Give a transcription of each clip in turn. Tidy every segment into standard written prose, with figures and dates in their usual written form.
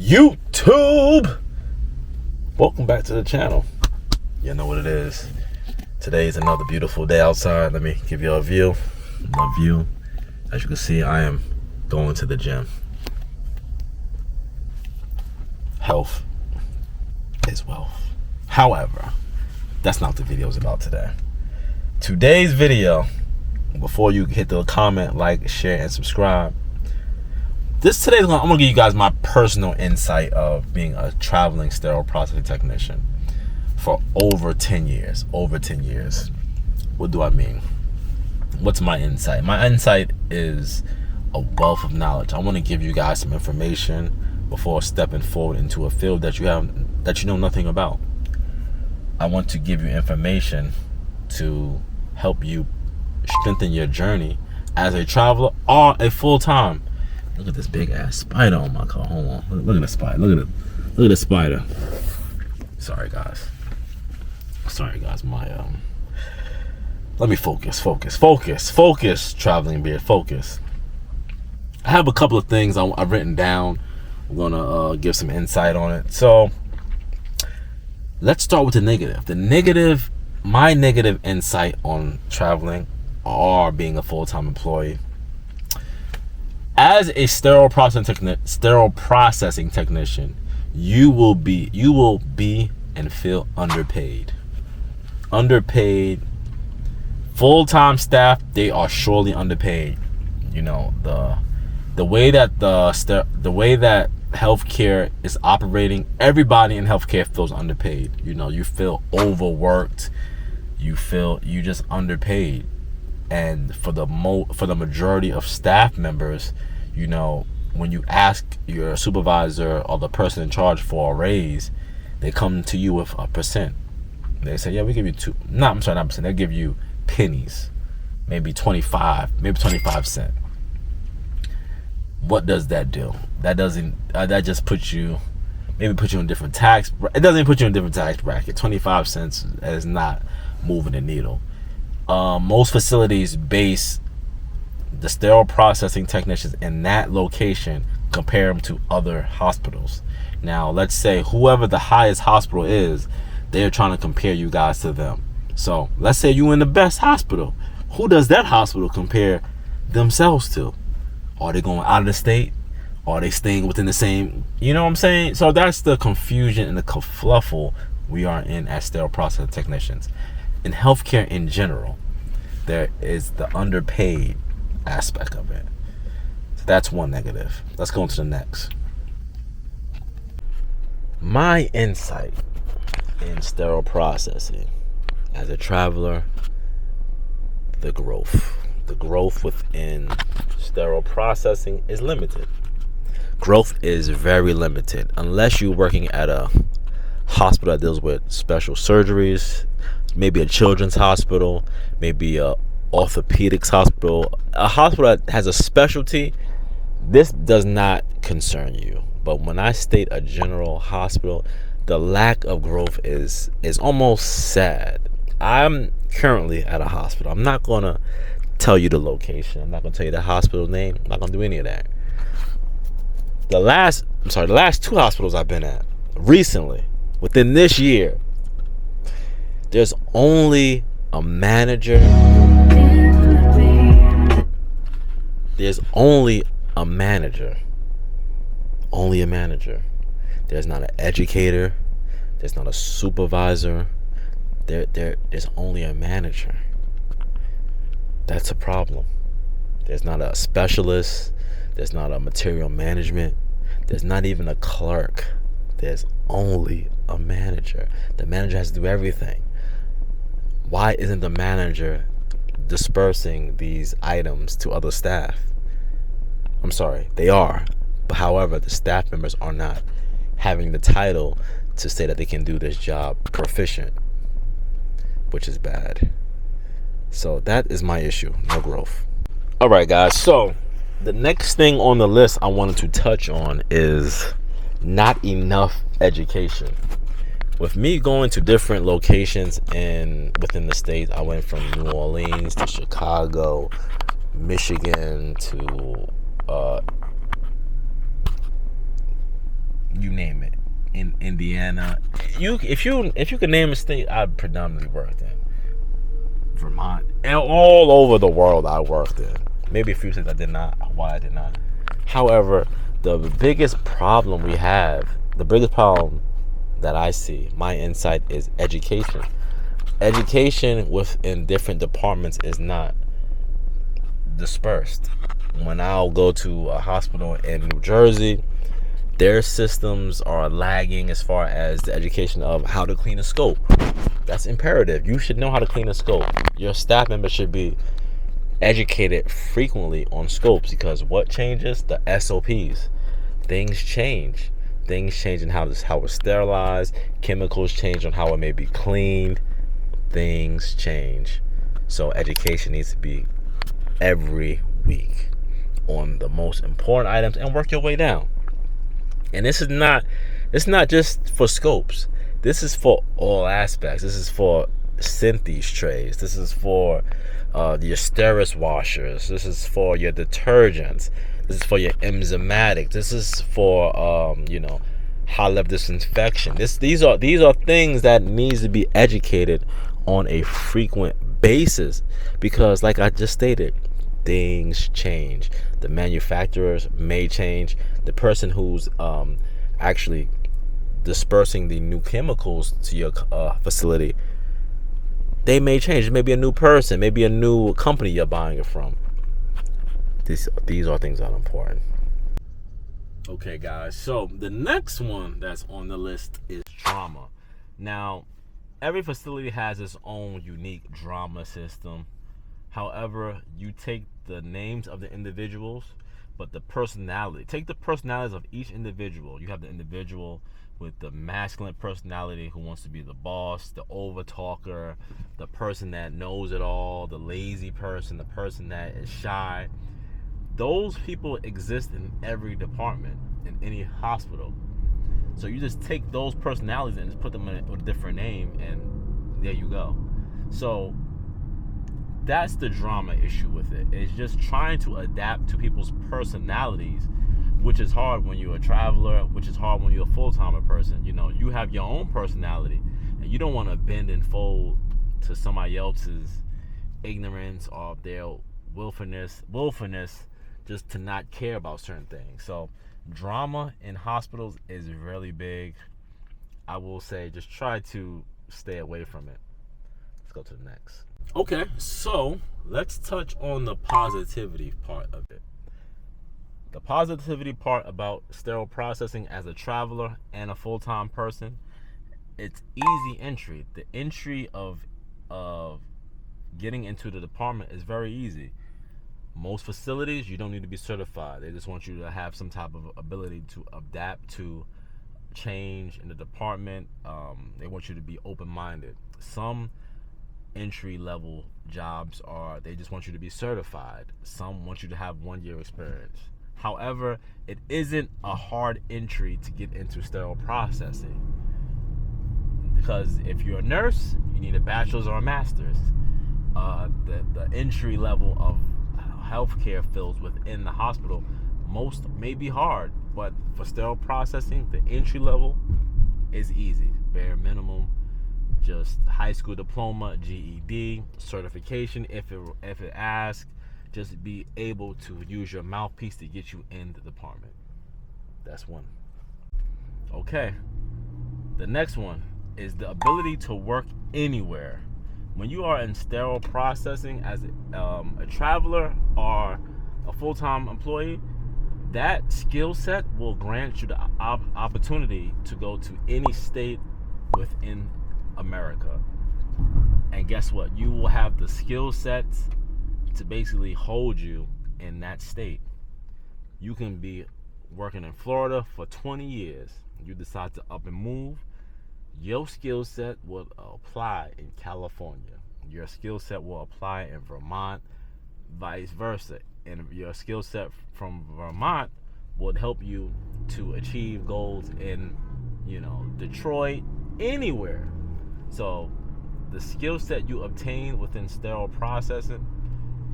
YouTube. Welcome back to the channel. You know what it is. Today is another beautiful day outside. Let me give you a view. My view. As you can see, I am going to the gym. Health is wealth. However, that's not what the video is about today. Today's video, before you hit the comment, like, share, and subscribe, I'm gonna give you guys my personal insight of being a traveling sterile processing technician for over 10 years. What do I mean? What's my insight? My insight is a wealth of knowledge. I want to give you guys some information before stepping forward into a field that you know nothing about. I want to give you information to help you strengthen your journey as a traveler or a full-time. Look at this big ass spider on my car. Hold on. Look at the spider. Look at the spider. Sorry guys. My let me focus. Traveling beard, focus. I have a couple of things I've written down. I'm gonna give some insight on it. So let's start with the negative. My negative insight on traveling or being a full-time employee. As a sterile processing technician, you will be and feel underpaid. Full-time staff, they are surely underpaid. You know, the way that healthcare is operating, everybody in healthcare feels underpaid. You know, you feel overworked. You just underpaid. And for the majority of staff members, you know, when you ask your supervisor or the person in charge for a raise, they come to you with a percent. They say, yeah, we give you not percent. They give you pennies, maybe 25 cents. What does that do? That just puts you in a different tax. It doesn't put you in a different tax bracket. 25 cents is not moving the needle. Most facilities base the sterile processing technicians in that location, compare them to other hospitals. Now, let's say whoever the highest hospital is, they're trying to compare you guys to them. So let's say you're in the best hospital. Who does that hospital compare themselves to? Are they going out of the state? Are they staying within the same? You know what I'm saying? So that's the confusion and the kerfluffle we are in as sterile processing technicians. In healthcare in general, there is the underpaid aspect of it. So that's one negative. Let's go into the next. My insight in sterile processing as a traveler, the growth within sterile processing is limited. Growth is very limited unless you're working at a hospital that deals with special surgeries, maybe a children's hospital, maybe a orthopedics hospital, a hospital that has a specialty. This does not concern you. But when I state a general hospital, the lack of growth is almost sad. I'm currently at a hospital. I'm not gonna tell you the location. I'm not gonna tell you the hospital name. I'm not gonna do any of that. The last two hospitals I've been at recently, within this year, there's only a manager. There's only a manager. There's not an educator. There's not a supervisor. There's only a manager. That's a problem. There's not a specialist. There's not a material management. There's not even a clerk. There's only a manager. The manager has to do everything. Why isn't the manager dispersing these items to other staff? I'm sorry, they are. But however, the staff members are not having the title to say that they can do this job proficient, which is bad. So that is my issue, no growth. All right, guys. So the next thing on the list I wanted to touch on is not enough education. With me going to different locations within the states, I went from New Orleans to Chicago, Michigan to you name it. In Indiana, if you could name a state I predominantly worked in, Vermont, and all over the world I worked in. Maybe a few states I did not. Why I did not. However, the biggest problem we have, the biggest problem that I see, my insight, is education. Education within different departments is not dispersed. When I'll go to a hospital in New Jersey, their systems are lagging as far as the education of how to clean a scope. That's imperative. You should know how to clean a scope. Your staff members should be educated frequently on scopes, because what changes? The SOPs. Things change. Things change in how it's sterilized. Chemicals change on how it may be cleaned. Things change. So education needs to be every week on the most important items and work your way down. And it's not just for scopes. This is for all aspects. This is for Synthes trays. This is for your Steris washers. This is for your detergents. This is for your enzymatic. This is for high level disinfection. These are things that needs to be educated on a frequent basis, because like I just stated, things change. The manufacturers may change. The person who's actually dispersing the new chemicals to your facility, they may change. It may be a new person, maybe a new company you're buying it from. These are things that are important. Okay, guys. So the next one that's on the list is drama. Now, every facility has its own unique drama system. However, you take the names of the individuals, but the personality. Take the personalities of each individual. You have the individual with the masculine personality who wants to be the boss, the over talker, the person that knows it all, the lazy person, the person that is shy. Those people exist in every department, in any hospital. So you just take those personalities and just put them in a different name, and there you go. So that's the drama issue with it. It's just trying to adapt to people's personalities, which is hard when you're a traveler, which is hard when you're a full-timer person. You have your own personality, and you don't want to bend and fold to somebody else's ignorance or their willfulness, just to not care about certain things. So drama in hospitals is really big. I will say just try to stay away from it. Let's go to the next. Okay, so let's touch on the positivity part of it. The positivity part about sterile processing as a traveler and a full-time person, it's easy entry. The entry of getting into the department is very easy. Most facilities, you don't need to be certified. They just want you to have some type of ability to adapt to change in the department. They want you to be open-minded. Some entry-level jobs they just want you to be certified. Some want you to have 1 year experience. However, it isn't a hard entry to get into sterile processing, because if you're a nurse, you need a bachelor's or a master's. The entry level of healthcare fields within the hospital, most may be hard, but for sterile processing, the entry level is easy. Bare minimum, just high school diploma, GED, certification if it asks. Just be able to use your mouthpiece to get you in the department. That's one. Okay, the next one is the ability to work anywhere. When you are in sterile processing as a traveler or a full-time employee, that skill set will grant you the opportunity to go to any state within America. And guess what? You will have the skill sets to basically hold you in that state. You can be working in Florida for 20 years. You decide to up and move. Your skill set will apply in California. Your skill set will apply in Vermont, vice versa. And your skill set from Vermont would help you to achieve goals in, Detroit, anywhere. So the skill set you obtain within sterile processing,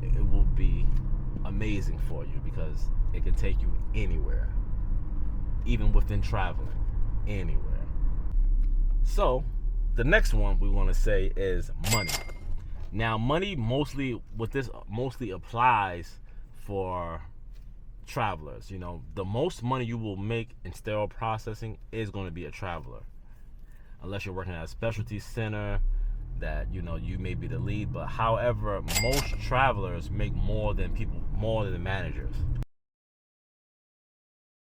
it will be amazing for you because it can take you anywhere. even within traveling, anywhere. So the next one we want to say is money. Now, money mostly applies for travelers. You know, the most money you will make in sterile processing is going to be a traveler, unless you're working at a specialty center that, you know, you may be the lead. But however, most travelers make more than the managers.